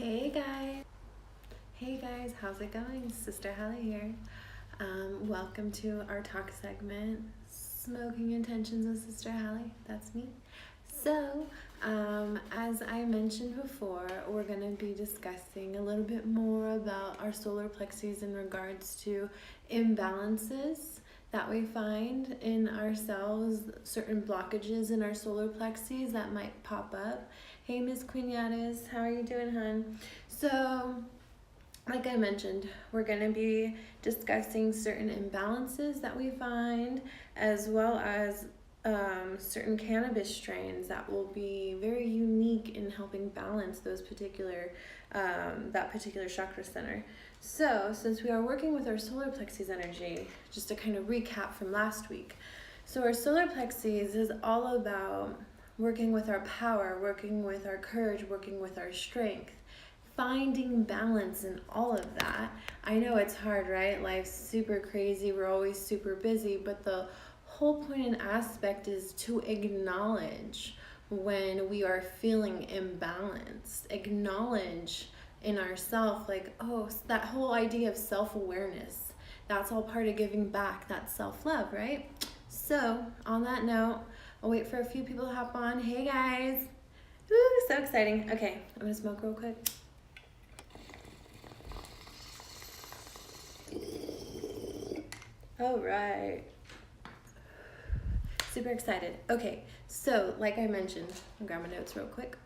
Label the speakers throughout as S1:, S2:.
S1: Hey guys, how's it going? Sister Hale here. Welcome to our talk segment, Smoking Intentions with Sister Hale. That's me. So, as I mentioned before, we're going to be discussing a little bit more about our solar plexus in regards to imbalances that we find in ourselves, certain blockages in our solar plexus that might pop up. Hey, Miss Quinatas, how are you doing, hon? So, like I mentioned, we're going to be discussing certain imbalances that we find, as well as certain cannabis strains that will be very unique in helping balance those particular that particular chakra center. So, since we are working with our solar plexus energy, just to kind of recap from last week, so our solar plexus is all about working with our power, working with our courage, working with our strength, finding balance in all of that. I know it's hard, right? Life's super crazy, we're always super busy, but the whole point and aspect is to acknowledge when we are feeling imbalanced. Acknowledge in ourself, like, oh, that whole idea of self-awareness. That's all part of giving back, that self-love, right? So, on that note, I'll wait for a few people to hop on. Hey guys! Woo, so exciting. Okay, I'm gonna smoke real quick. All right. Super excited. Okay, so like I mentioned, I'll grab my notes real quick.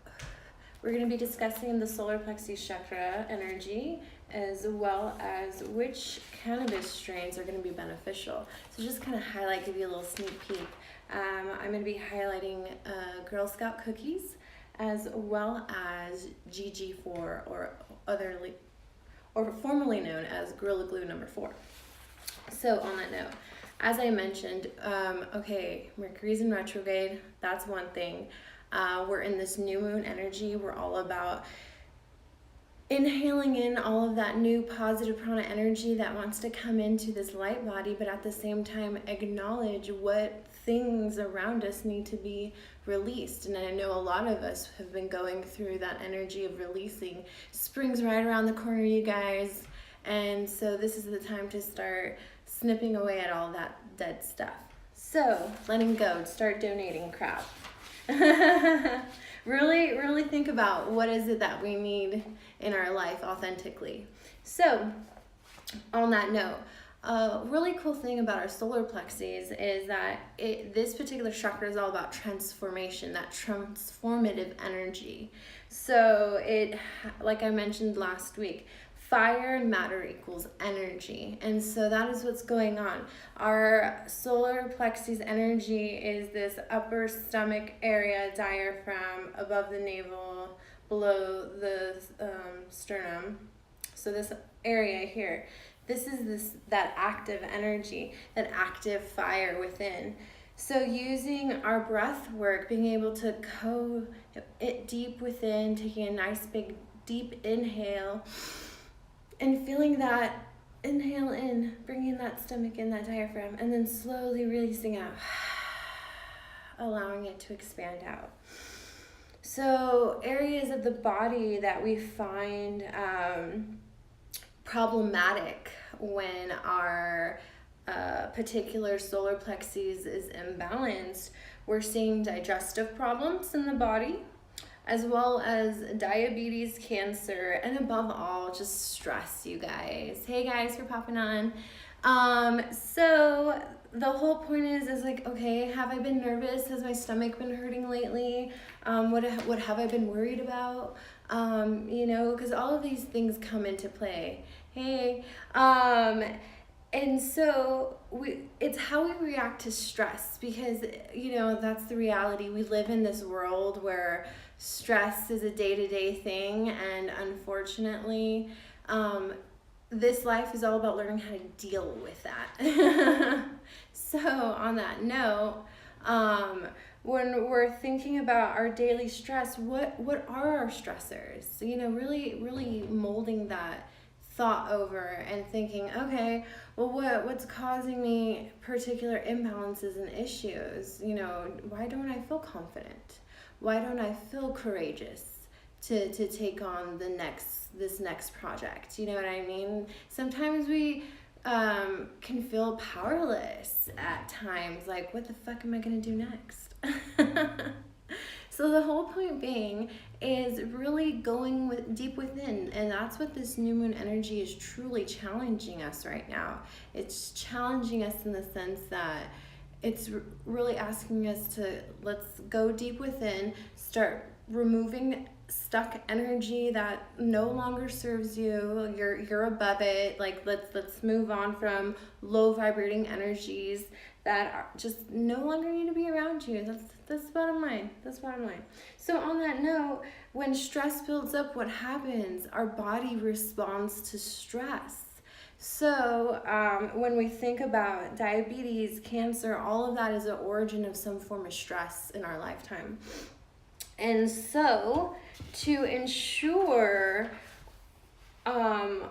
S1: We're going to be discussing the solar plexus chakra energy, as well as which cannabis strains are going to be beneficial. So just kind of highlight, give you a little sneak peek. I'm going to be highlighting Girl Scout cookies, as well as GG4, or formerly known as Gorilla Glue number 4. So on that note, as I mentioned, okay, Mercury's in retrograde. That's one thing. We're in this new moon energy. We're all about inhaling in all of that new positive prana energy that wants to come into this light body, but at the same time acknowledge what things around us need to be released. And I know a lot of us have been going through that energy of releasing. Spring's right around the corner, you guys. And so this is the time to start snipping away at all that dead stuff. So letting go, start donating crap. Really think about what is it that we need in our life authentically. So on that note, a really cool thing about our solar plexus is that this particular chakra is all about transformation, that transformative energy. So it, like I mentioned last week, fire and matter equals energy. And so that is what's going on. Our solar plexus energy is this upper stomach area, diaphragm, above the navel, below the sternum. So this area here, this is that active energy, that active fire within. So using our breath work, being able to go it deep within, taking a nice big deep inhale, and feeling that inhale in, bringing that stomach in, that diaphragm, and then slowly releasing out, allowing it to expand out. So areas of the body that we find problematic when our particular solar plexus is imbalanced, we're seeing digestive problems in the body, as well as diabetes, cancer, and above all, just stress, you guys. Hey guys, for popping on. So the whole point is like, okay, have I been nervous? Has my stomach been hurting lately? What have I been worried about? Because all of these things come into play. Hey, and so it's how we react to stress, because, that's the reality. We live in this world where stress is a day-to-day thing, and unfortunately, this life is all about learning how to deal with that. So on that note, when we're thinking about our daily stress, what are our stressors? Really molding that thought over and thinking, okay, well, what's causing me particular imbalances and issues? Why don't I feel confident? Why don't I feel courageous? to take on this next project. You know what I mean? Sometimes we can feel powerless at times, like, what the fuck am I gonna do next? So the whole point being is really going deep within, and that's what this new moon energy is truly challenging us right now. It's challenging us in the sense that it's really asking us to, let's go deep within, start removing stuck energy that no longer serves you. You're above it. Like, let's move on from low vibrating energies that are just no longer need to be around you. That's bottom line. So on that note, when stress builds up, what happens? Our body responds to stress. So when we think about diabetes, cancer, all of that is an origin of some form of stress in our lifetime. And so to ensure a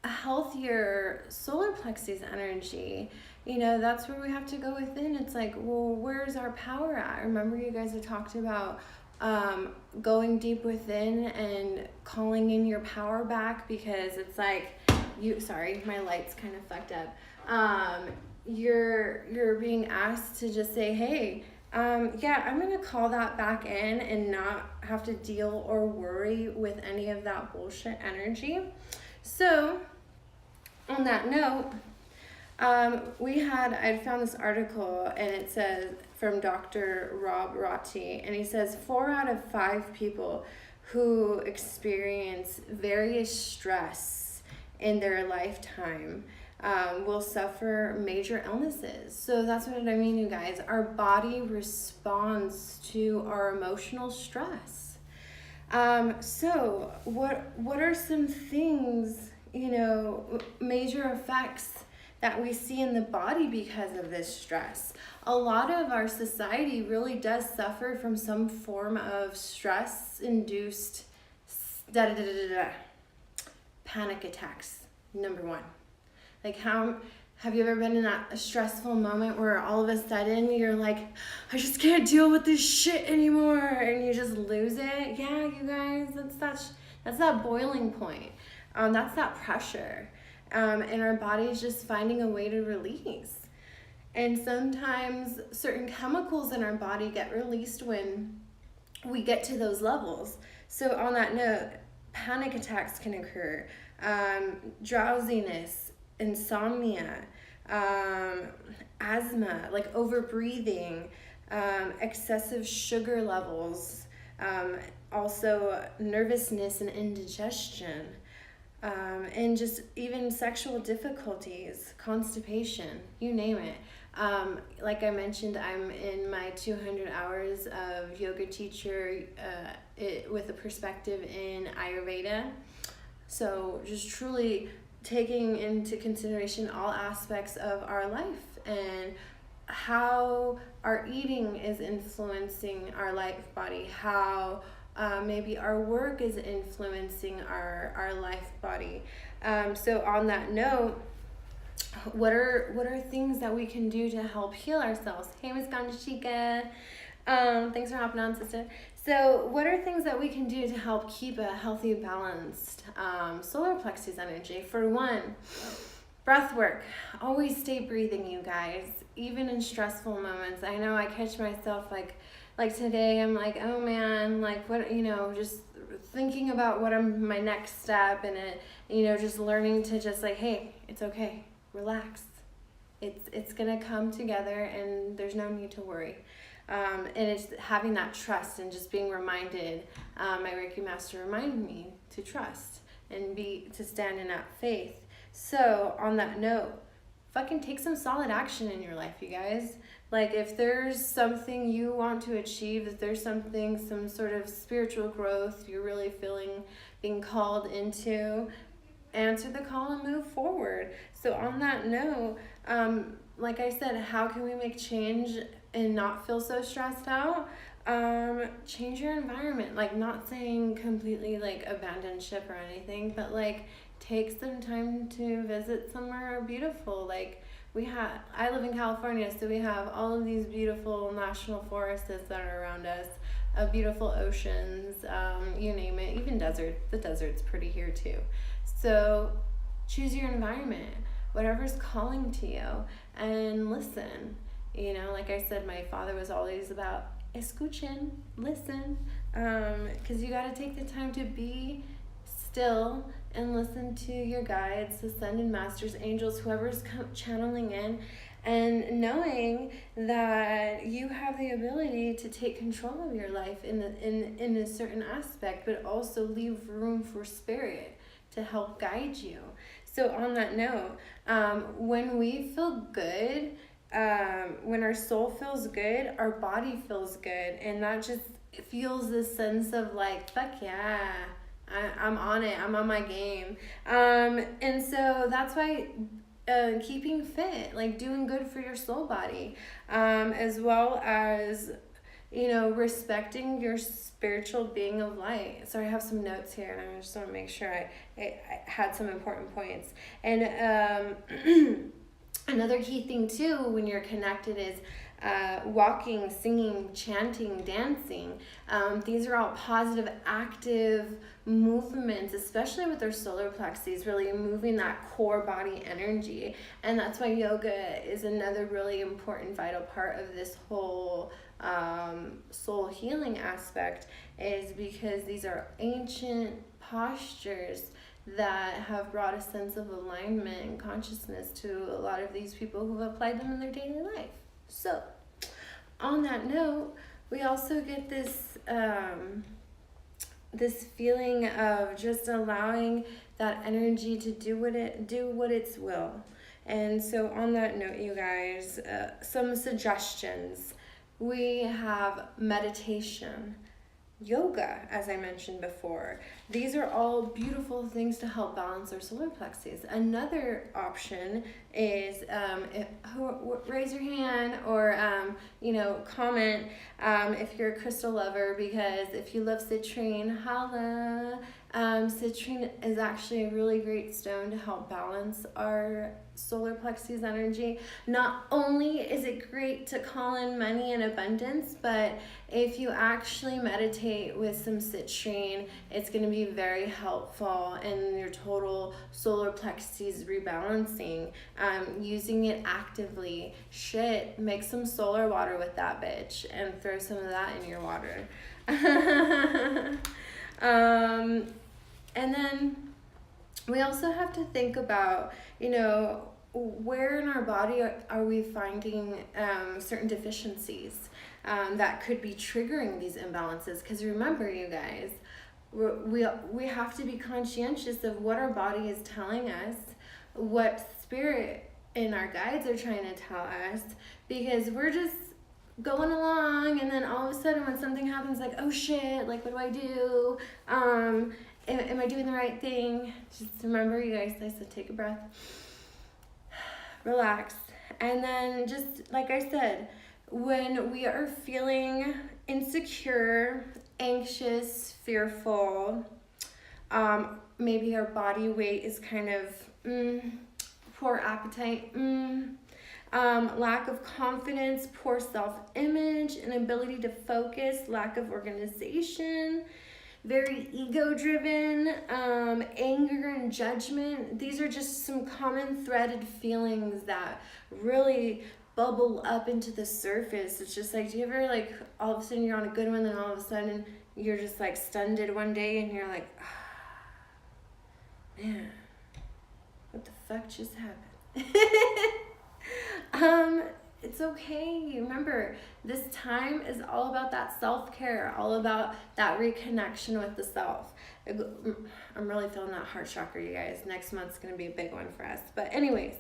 S1: healthier solar plexus energy, you know, that's where we have to go within. It's like, well, where's our power at? Remember, you guys have talked about going deep within and calling in your power back, because it's like, sorry, my light's kind of fucked up. You're being asked to just say, hey, yeah, I'm gonna call that back in and not have to deal or worry with any of that bullshit energy. So on that note, I found this article, and it says, from Dr. Rob Ratti, and he says 4 out of 5 people who experience various stress in their lifetime will suffer major illnesses. So that's what I mean, you guys. Our body responds to our emotional stress. So what are some things, you know, major effects that we see in the body because of this stress? A lot of our society really does suffer from some form of stress-induced panic attacks, number 1. Like, how have you ever been in a stressful moment where all of a sudden you're like, I just can't deal with this shit anymore, and you just lose it? Yeah, you guys, that's that boiling point. That's that pressure. And our body's just finding a way to release. And sometimes certain chemicals in our body get released when we get to those levels. So on that note, panic attacks can occur, drowsiness, insomnia, asthma, like overbreathing, excessive sugar levels, also nervousness and indigestion, and just even sexual difficulties, constipation, you name it. Like I mentioned, I'm in my 200 hours of yoga teacher with a perspective in Ayurveda. So just truly taking into consideration all aspects of our life and how our eating is influencing our life body, how maybe our work is influencing our life body. So on that note, what are things that we can do to help heal ourselves? Hey, Miss Ganja Chica. Thanks for hopping on, sister. So what are things that we can do to help keep a healthy, balanced solar plexus energy? For one, breath work. Always stay breathing, you guys, even in stressful moments. I know I catch myself like today, I'm like, oh man, like what, you know, just thinking about what my next step, and it, you know, just learning to just like, hey, it's okay, relax. It's gonna come together, and there's no need to worry. And it's having that trust and just being reminded, my Reiki master reminded me to trust and to stand in that faith. So on that note, fucking take some solid action in your life, you guys. Like, if there's something you want to achieve, if there's some sort of spiritual growth you're really feeling being called into, answer the call and move forward. So on that note, like I said, how can we make change and not feel so stressed out? Change your environment. Like, not saying completely like abandon ship or anything, but like take some time to visit somewhere beautiful. Like, I live in California, so we have all of these beautiful national forests that are around us. of beautiful oceans, you name it, even the desert's pretty here too. So choose your environment, whatever's calling to you, and listen. Like I said, my father was always about escuchen, listen, because you got to take the time to be still and listen to your guides, ascended masters, angels, whoever's channeling in, and knowing that you have the ability to take control of your life in a certain aspect, but also leave room for spirit to help guide you. So on that note, when we feel good, when our soul feels good, our body feels good, and that just feels this sense of like, fuck yeah, I'm on it, I'm on my game. And so that's why keeping fit, like doing good for your soul body, as well as respecting your spiritual being of light. So I have some notes here, and I just want to make sure I had some important points. And another key thing too when you're connected is walking, singing, chanting, dancing. These are all positive, active movements, especially with our solar plexus, really moving that core body energy. And that's why yoga is another really important, vital part of this whole soul healing aspect, is because these are ancient postures that have brought a sense of alignment and consciousness to a lot of these people who've applied them in their daily life. So, on that note, we also get this this feeling of just allowing that energy to do what its will. And so, on that note, you guys, some suggestions. We have meditation, yoga, as I mentioned before. These are all beautiful things to help balance our solar plexus. Another option is raise your hand or comment if you're a crystal lover, because if you love citrine, holla. Citrine is actually a really great stone to help balance our solar plexus energy. Not only is it great to call in money and abundance, but if you actually meditate with some citrine, it's going to be very helpful in your total solar plexus rebalancing. Using it actively. Make some solar water with that bitch and throw some of that in your water. And then we also have to think about, where in our body are we finding certain deficiencies that could be triggering these imbalances. Because remember, you guys, we have to be conscientious of what our body is telling us, what spirit and our guides are trying to tell us, because we're just going along, and then all of a sudden when something happens, like, oh shit, like, what do I do? Am I doing the right thing? Just remember, you guys, I said take a breath, relax, and then just like I said, when we are feeling insecure, anxious, fearful, maybe our body weight is kind of poor appetite, lack of confidence, poor self-image, inability to focus, lack of organization, very ego-driven, anger and judgment. These are just some common threaded feelings that really bubble up into the surface. It's just like, do you ever, like, all of a sudden you're on a good one, then all of a sudden you're just like stunned one day and you're like, man, what the fuck just happened? It's okay. Remember, this time is all about that self-care, all about that reconnection with the self. I'm really feeling that heart chakra, you guys. Next month's going to be a big one for us. But anyways,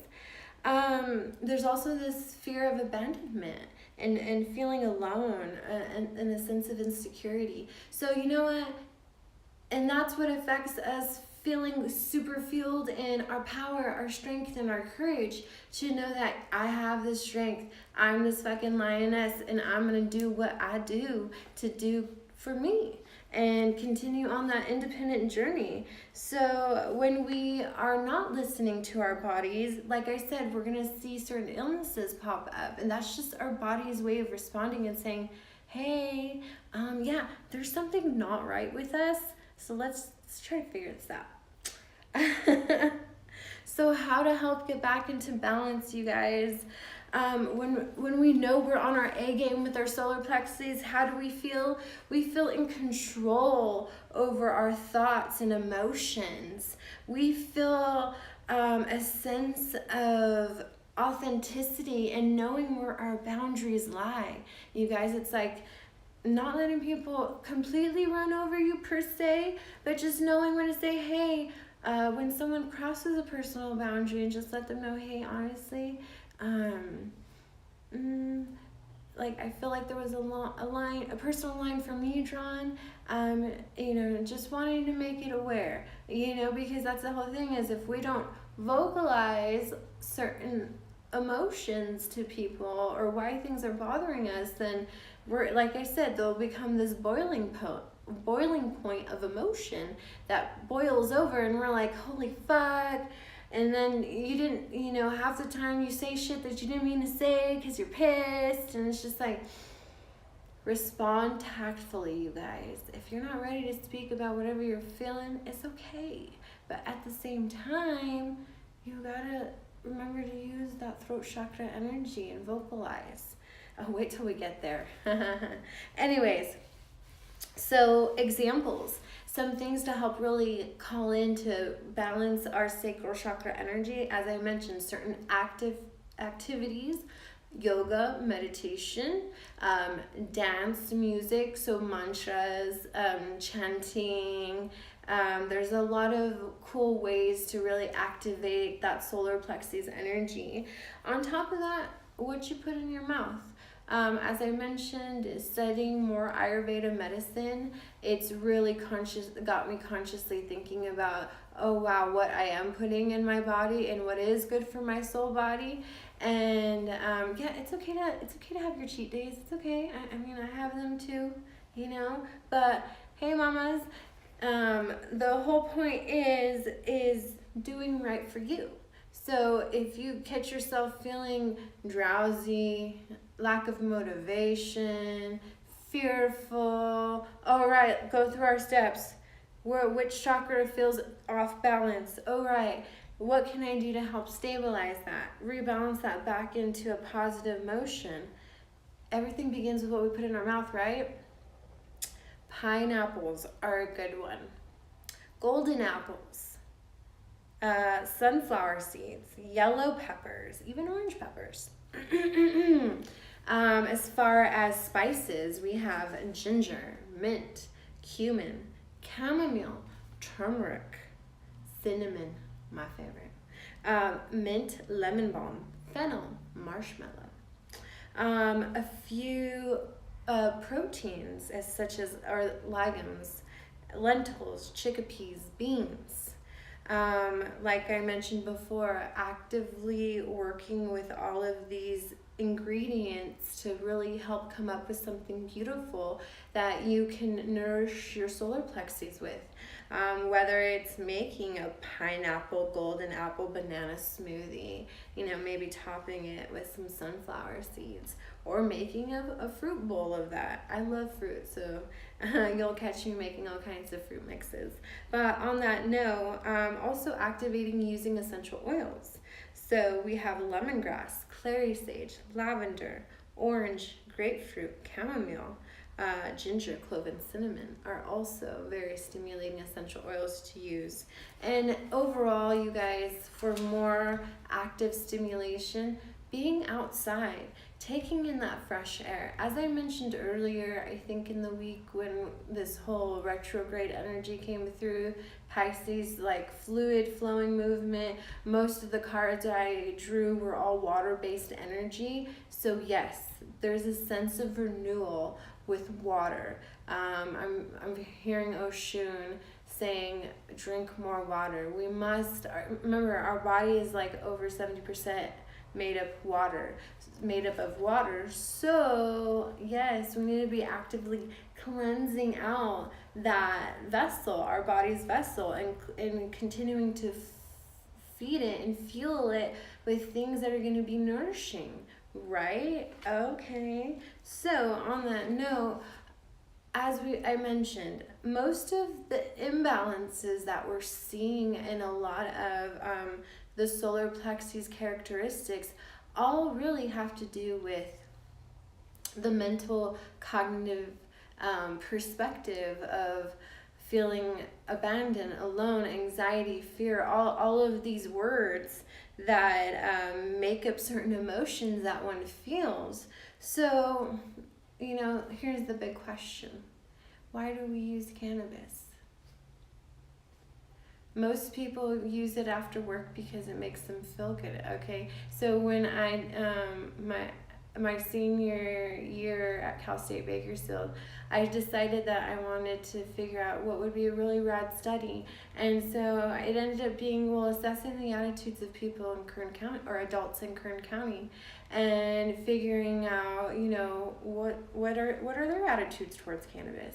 S1: there's also this fear of abandonment and feeling alone and a sense of insecurity. So you know what? And that's what affects us feeling super fueled in our power, our strength, and our courage to know that I have this strength. I'm this fucking lioness, and I'm gonna do what I do to do for me and continue on that independent journey. So when we are not listening to our bodies, like I said, we're gonna see certain illnesses pop up, and that's just our body's way of responding and saying, hey, yeah, there's something not right with us, so let's try to figure this out. So how to help get back into balance, you guys? When we know we're on our A game with our solar plexus, how do we feel? We feel in control over our thoughts and emotions. We feel a sense of authenticity and knowing where our boundaries lie. You guys, it's like not letting people completely run over you per se, but just knowing when to say, hey, when someone crosses a personal boundary, and just let them know, hey, honestly, like I feel like there was a personal line for me drawn, just wanting to make it aware, because that's the whole thing is if we don't vocalize certain emotions to people or why things are bothering us, then we're, like I said, they'll become this boiling point of emotion that boils over, and we're like, holy fuck. And then you didn't, half the time you say shit that you didn't mean to say because you're pissed. And it's just like, respond tactfully, you guys. If you're not ready to speak about whatever you're feeling, it's okay. But at the same time, you gotta remember to use that throat chakra energy and vocalize. I'll wait till we get there. Anyways, so examples. Some things to help really call in to balance our sacral chakra energy. As I mentioned, certain activities, yoga, meditation, dance, music, so mantras, chanting. There's a lot of cool ways to really activate that solar plexus energy. On top of that, what you put in your mouth. As I mentioned, studying more Ayurveda medicine, it's really got me consciously thinking about, oh wow, what I am putting in my body and what is good for my soul body. And yeah, it's okay to have your cheat days. It's okay. I mean, I have them too, But hey, mamas, the whole point is doing right for you. So if you catch yourself feeling drowsy, lack of motivation, fearful, all right, go through our steps. Which chakra feels off balance? All right, what can I do to help stabilize that? Rebalance that back into a positive motion. Everything begins with what we put in our mouth, right? Pineapples are a good one. Golden apples. Sunflower seeds, yellow peppers, even orange peppers. As far as spices, we have ginger, mint, cumin, chamomile, turmeric, cinnamon, my favorite, mint, lemon balm, fennel, marshmallow. A few proteins such as legumes, lentils, chickpeas, beans. Like I mentioned before, actively working with all of these ingredients to really help come up with something beautiful that you can nourish your solar plexus with. Whether it's making a pineapple, golden apple, banana smoothie, maybe topping it with some sunflower seeds, or making a fruit bowl of that. I love fruit, so you'll catch me making all kinds of fruit mixes. But on that note, also activating using essential oils. So we have lemongrass, clary sage, lavender, orange, grapefruit, chamomile, ginger, clove, and cinnamon are also very stimulating essential oils to use. And overall, you guys, for more active stimulation, being outside, taking in that fresh air. As I mentioned earlier, I think in the week when this whole retrograde energy came through, Pisces, like fluid flowing movement, most of the cards I drew were all water-based energy. So yes, there's a sense of renewal with water. I'm hearing Oshun saying drink more water. We must remember our body is like over 70% made up of water. So yes, we need to be actively cleansing out that vessel, our body's vessel, and continuing to feed it and fuel it with things that are going to be nourishing, Right? Okay. So, on that note, as I mentioned, most of the imbalances that we're seeing in a lot of the solar plexus characteristics all really have to do with the mental cognitive perspective of feeling abandoned, alone, anxiety, fear, all of these words that make up certain emotions that one feels. So, here's the big question. Why do we use cannabis? Most people use it after work because it makes them feel good, okay? So when my senior year at Cal State Bakersfield, I decided that I wanted to figure out what would be a really rad study. And so it ended up being, assessing the attitudes of people in Kern County, or adults in Kern County, and figuring out, what are their attitudes towards cannabis.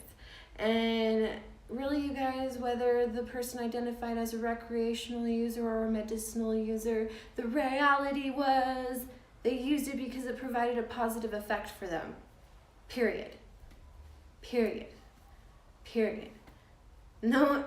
S1: And really, you guys, whether the person identified as a recreational user or a medicinal user, the reality was they used it because it provided a positive effect for them. Period. Period. Period. No,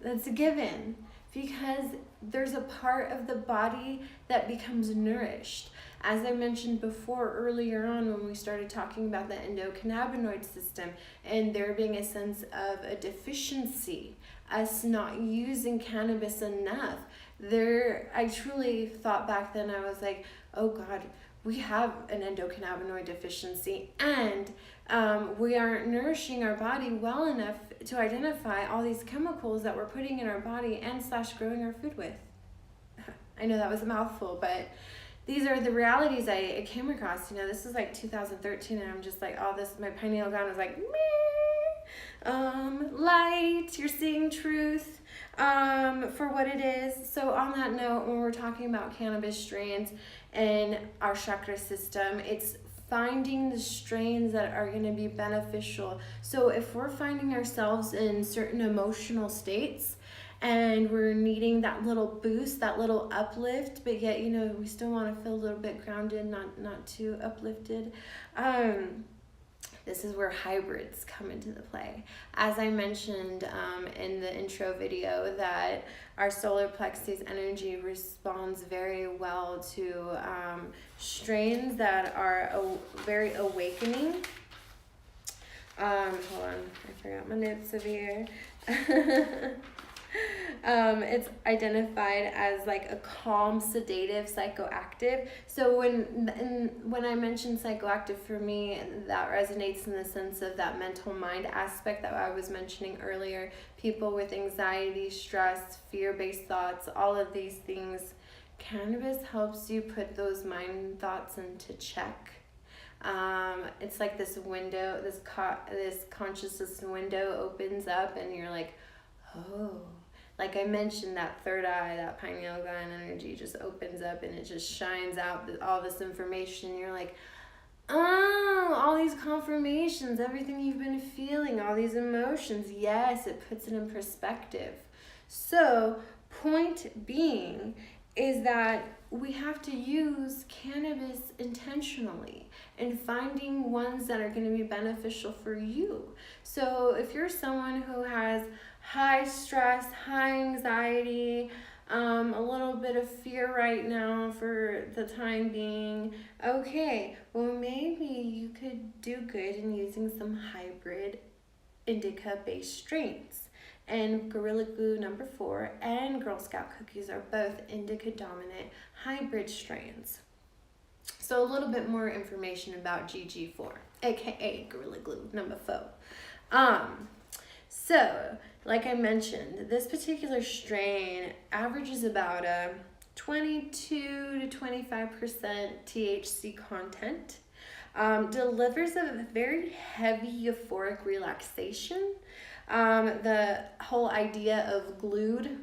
S1: that's a given, because there's a part of the body that becomes nourished. As I mentioned before, earlier on when we started talking about the endocannabinoid system and there being a sense of a deficiency, us not using cannabis enough, I truly thought back then, I was like, oh God, we have an endocannabinoid deficiency, and we aren't nourishing our body well enough to identify all these chemicals that we're putting in our body and / growing our food with. I know that was a mouthful, but these are the realities I came across. This is like 2013, and I'm just like, my pineal gland was like, meh. Light, you're seeing truth for what it is. So on that note, when we're talking about cannabis strains and our chakra system, it's finding the strains that are going to be beneficial. So if we're finding ourselves in certain emotional states and we're needing that little boost, that little uplift, but yet, we still want to feel a little bit grounded, not too uplifted, this is where hybrids come into the play. As I mentioned in the intro video, that our solar plexus energy responds very well to strains that are very awakening. Hold on, I forgot my notes over here. It's identified as like a calm, sedative, psychoactive. So when I mention psychoactive, for me, that resonates in the sense of that mental mind aspect that I was mentioning earlier. People with anxiety, stress, fear-based thoughts, all of these things. Cannabis helps you put those mind thoughts into check. It's like this window, this consciousness window opens up, and you're like, oh. Like I mentioned, that third eye, that pineal gland energy just opens up and it just shines out all this information. You're like, oh, all these confirmations, everything you've been feeling, all these emotions. Yes, it puts it in perspective. So, point being is that we have to use cannabis intentionally and finding ones that are going to be beneficial for you. So if you're someone who has high stress, high anxiety, a little bit of fear right now for the time being, okay, well maybe you could do good in using some hybrid indica-based strains. And Gorilla Glue number 4 and Girl Scout cookies are both indica-dominant hybrid strains. So a little bit more information about GG4, aka Gorilla Glue number 4. So, like I mentioned, this particular strain averages about a 22 to 25% THC content. Delivers a very heavy euphoric relaxation. The whole idea of glued,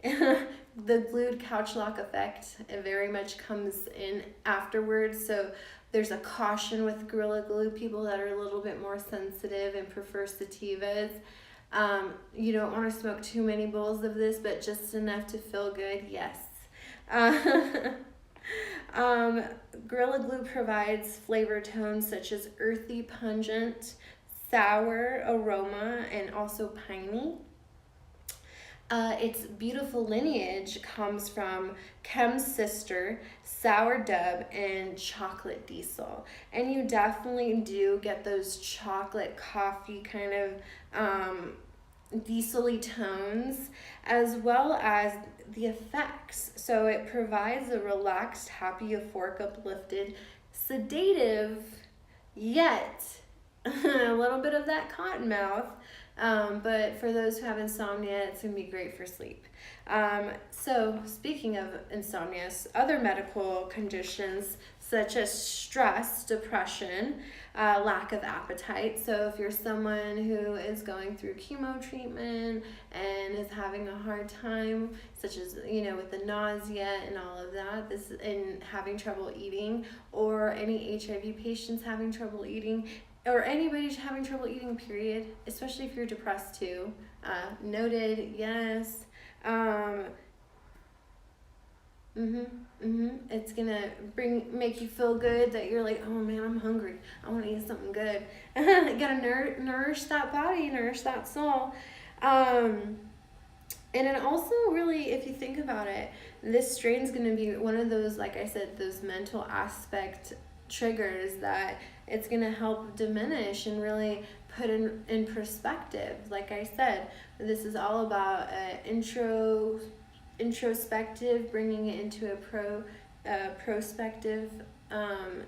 S1: the glued couch lock effect, it very much comes in afterwards. So there's a caution with Gorilla Glue, people that are a little bit more sensitive and prefer sativas. You don't want to smoke too many bowls of this, but just enough to feel good, yes. Gorilla Glue provides flavor tones such as earthy, pungent, sour aroma, and also piney. Its beautiful lineage comes from Chem's Sister, Sour Dub, and Chocolate Diesel. And you definitely do get those chocolate coffee kind of diesel-y tones, as well as the effects. So it provides a relaxed, happy, euphoric, uplifted, sedative, yet a little bit of that cotton mouth. But for those who have insomnia, it's going to be great for sleep. So speaking of insomnia, other medical conditions such as stress, depression, lack of appetite. So if you're someone who is going through chemo treatment and is having a hard time, such as, with the nausea and all of that, and having trouble eating, or any HIV patients having trouble eating, or anybody having trouble eating, period, especially if you're depressed too. Noted, yes. It's gonna make you feel good that you're like, oh man, I'm hungry. I want to eat something good. You gotta nourish that body, nourish that soul. And then also, really, if you think about it, this strain's gonna be one of those, like I said, those mental aspect triggers that it's going to help diminish and really put in perspective. Like I said, this is all about introspective, bringing it into a prospective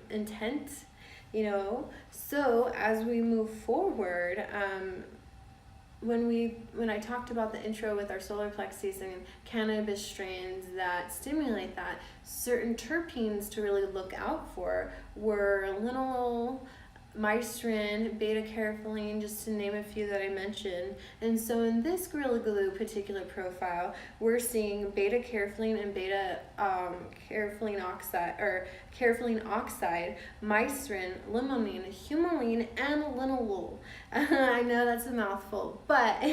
S1: intent, So as we move forward, when I talked about the intro with our solar plexus and cannabis strains that stimulate that, certain terpenes to really look out for were linalool, mycin, beta-carotene, just to name a few that I mentioned. And so in this Gorilla Glue particular profile, we're seeing beta-carotene and beta-carotene oxide, mycin, limonene, humulene, and linalool. I know that's a mouthful, but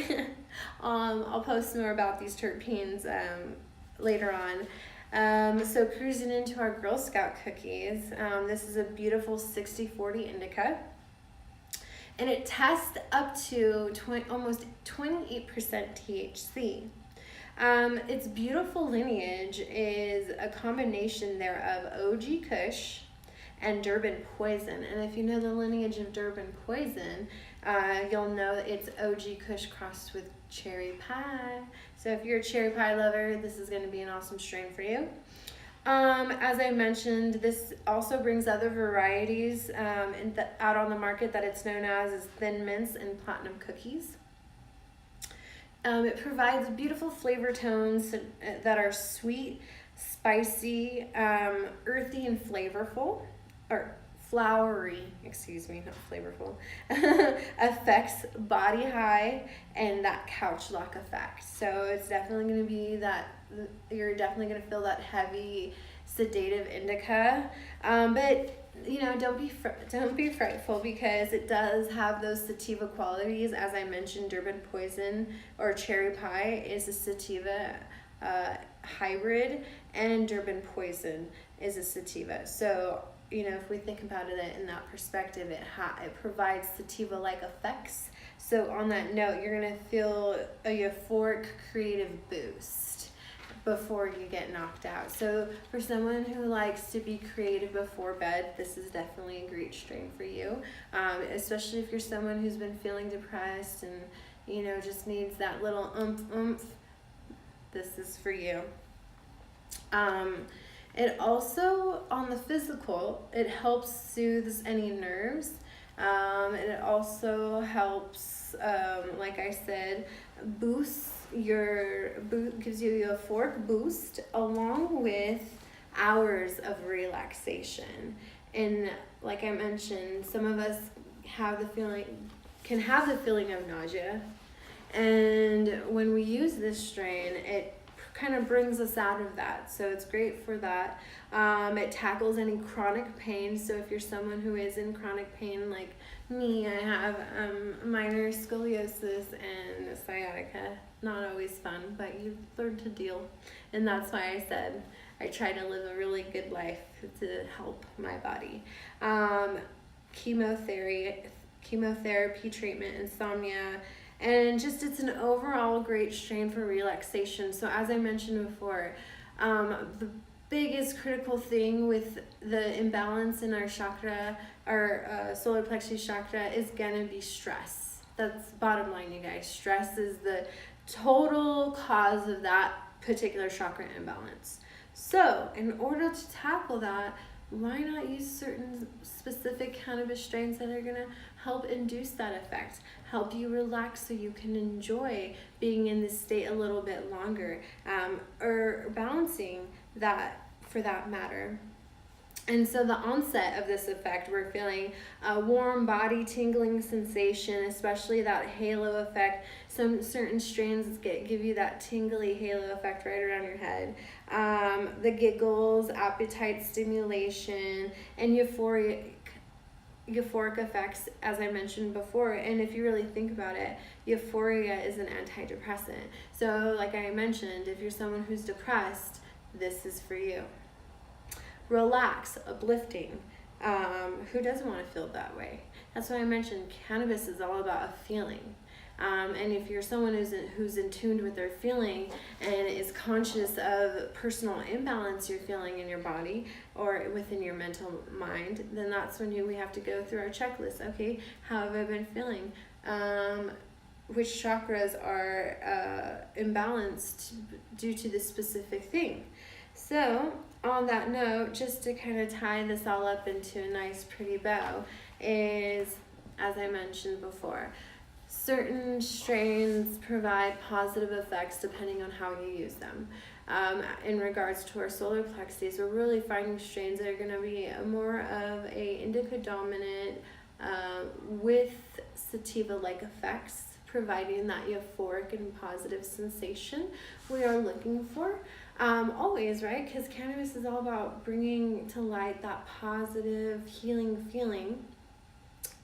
S1: I'll post more about these terpenes later on. So cruising into our Girl Scout cookies, this is a beautiful 60-40 indica, and it tests up to almost 28% THC. Its beautiful lineage is a combination there of OG Kush and Durban Poison. And if you know the lineage of Durban Poison, you'll know that it's OG Kush crossed with cherry pie. So if you're a cherry pie lover, this is going to be an awesome strain for you. As I mentioned, this also brings other varieties out on the market that it's known as Thin Mints and Platinum Cookies. It provides beautiful flavor tones that are sweet, spicy, earthy, and flavorful, or flowery, not flavorful, affects body high and that couch lock effect. So it's definitely going to be that, you're definitely going to feel that heavy sedative indica, but don't be frightful, because it does have those sativa qualities. As I mentioned, Durban Poison or Cherry Pie is a sativa hybrid, and Durban Poison is a sativa. So if we think about it in that perspective, it provides sativa-like effects. So on that note, you're going to feel a euphoric creative boost before you get knocked out. So for someone who likes to be creative before bed, this is definitely a great strain for you, especially if you're someone who's been feeling depressed and just needs that little oomph. This is for you. It also, on the physical, it helps soothe any nerves. It also helps, like I said, gives you a euphoric boost, along with hours of relaxation. And like I mentioned, some of us can have the feeling of nausea, and when we use this strain, it kind of brings us out of that. So it's great for that. It tackles any chronic pain. So if you're someone who is in chronic pain like me, I have minor scoliosis and sciatica. Not always fun, but you learn to deal. And that's why I said I try to live a really good life to help my body. Chemotherapy treatment, insomnia, and just it's an overall great strain for relaxation. So as I mentioned before, the biggest critical thing with the imbalance in our chakra, our solar plexus chakra, is gonna be stress. That's bottom line, you guys. Stress is the total cause of that particular chakra imbalance. So in order to tackle that, why not use certain specific cannabis strains that are going to help induce that effect, help you relax so you can enjoy being in this state a little bit longer, or balancing that for that matter. And so the onset of this effect, we're feeling a warm body tingling sensation, especially that halo effect. Some certain strains give you that tingly halo effect right around your head. The giggles, appetite stimulation, and euphoric effects, as I mentioned before. And if you really think about it, euphoria is an antidepressant. So like I mentioned, if you're someone who's depressed, this is for you. Relax, uplifting. Who doesn't want to feel that way? That's why I mentioned cannabis is all about a feeling. And if you're someone who's in tune with their feeling and is conscious of personal imbalance you're feeling in your body or within your mental mind, then that's when we have to go through our checklist. Okay, how have I been feeling? Which chakras are imbalanced due to this specific thing? So on that note, just to kind of tie this all up into a nice pretty bow, is, as I mentioned before, certain strains provide positive effects depending on how you use them. In regards to our solar plexus, we're really finding strains that are going to be more of a indica dominant with sativa-like effects, providing that euphoric and positive sensation we are looking for. Always, right? Because cannabis is all about bringing to light that positive healing feeling.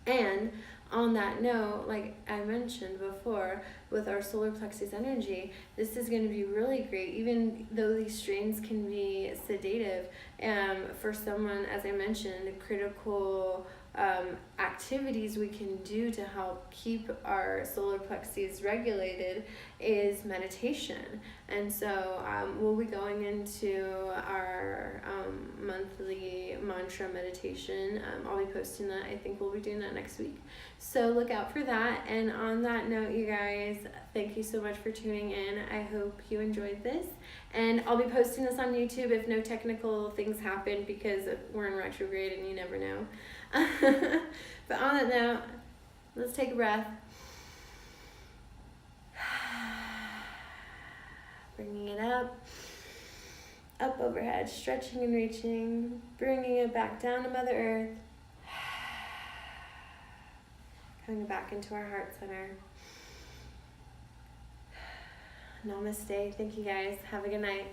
S1: And on that note, like I mentioned before, with our solar plexus energy, this is going to be really great, even though these strains can be sedative. For someone, as I mentioned, critical activities we can do to help keep our solar plexus regulated is meditation. And so we'll be going into our monthly mantra meditation. I'll be posting that. I think we'll be doing that next week. So look out for that. And on that note, you guys, thank you so much for tuning in. I hope you enjoyed this. And I'll be posting this on YouTube if no technical things happen, because we're in retrograde and you never know. But on that note, let's take a breath. Bringing it up overhead, stretching and reaching, bringing it back down to Mother Earth, coming back into our heart center. Namaste. Thank you guys. Have a good night.